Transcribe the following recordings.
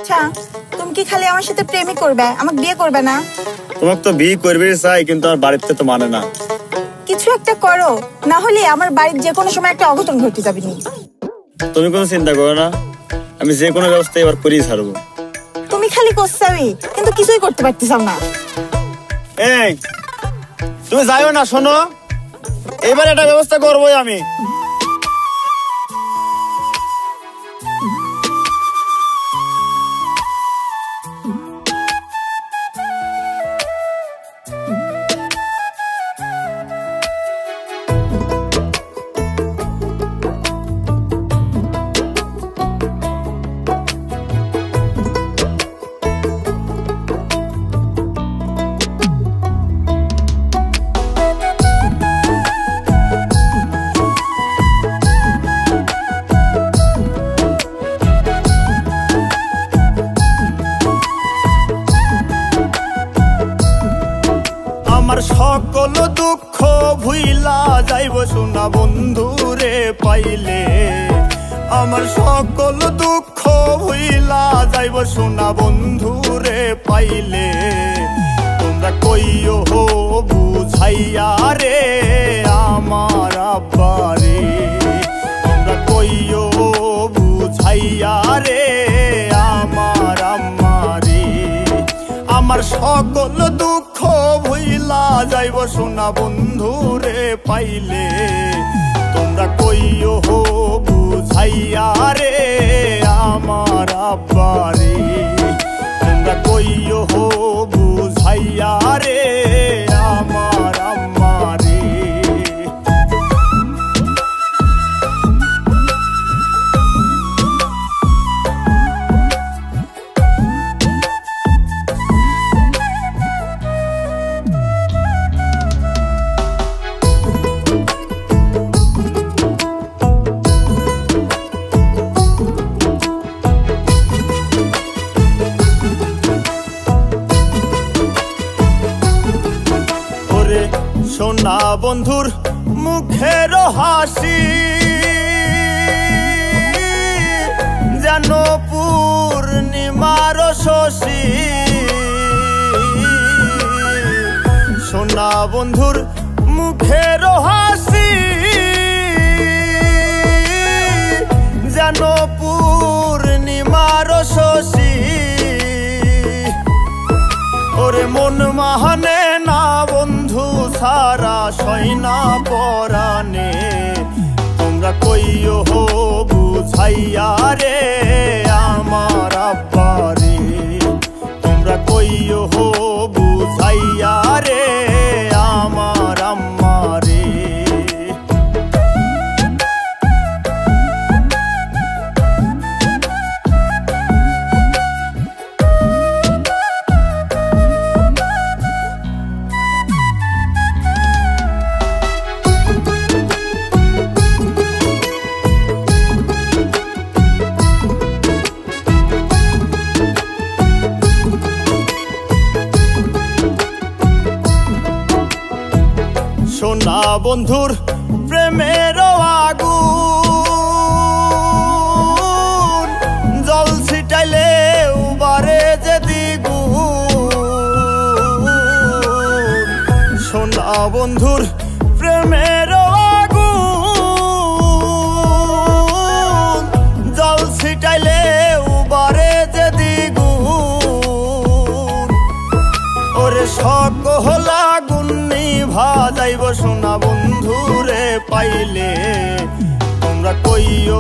আচ্ছা তুমি কি খালি আমার সাথে প্রেমই করবে, আমাকে বিয়ে করবে না? তোমাকে তো বিয়ে করবে চাই, কিন্তু আমার বাড়িতে তো মানে না। কিছু একটা করো, না হলে আমার বাড়ির যে কোনো সময় একটা অঘটন ঘটে যাবে। তুমি কোনো চিন্তা করো না, আমি যে কোনো ব্যবস্থা এবার করেই ছাড়বো। তুমি খালি করছাবি, কিন্তু কিছুই করতে পারতেছাও না। এই তুমি যাইও না, শোনো এবার একটা ব্যবস্থা করবোই আমি। আমার সকল দুঃখ ভুইলা যাইব সোনা বন্ধুরে পাইলে, আমার সকল দুঃখ ভুইলা যাইব সোনা বন্ধুরে পাইলে। তোমরা কইও বুঝাইয়া রে আমার আব্বারে, তোমরা কইও বুঝাইয়া রে আমার আম্মারে। আমার সকল দুঃখ ভুইলা যাইব সোনা বন্ধুরে পাইলে, তোমরা কইও বুঝাইয়া রে আমার আব্বারে, তোমরা কইও বুঝাইয়া রে আমার আম্মারে। সোনা বন্ধুর মুখের হাসি যেন পূর্ণিমার শশী, সোনা বন্ধুর মুখের হাসি যেন পূর্ণিমার শশী। ওরে মন মাহানে না বন্ধু সারা সয়না পরানে, তোমরা কইও বুঝাইয়া রে আমার আব্বারে, তোমরা কইও বুঝাইয়া রে আমার আম্মারে। সোনা বন্ধুর প্রেমের আগুন জল ছিটাইলে উবারে যে দ্বিগুণ, সোনা বন্ধুর প্রেমের আগুন জল ছিটাইলে উবারে যে দ্বিগুণ। ওরে সকল আগুন ভাজাইব সোনা বন্ধুরে পাইলে, তোমরা কইও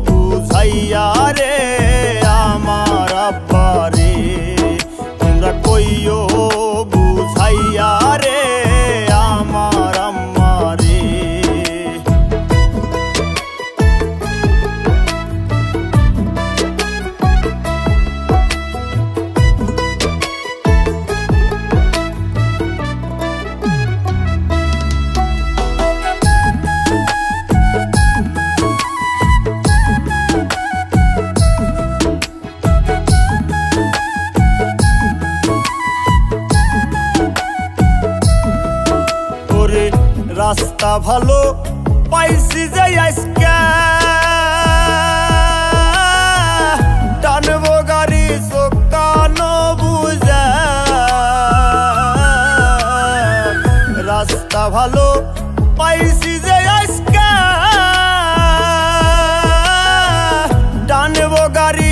বুঝাইয়া রে আমার আব্বারে, তোমরা কইও বুঝাইয়া রে আমার আম্মারে। রাস্তা ভালো পাইছি যে আজকে টানবো গাড়ি গাড়ি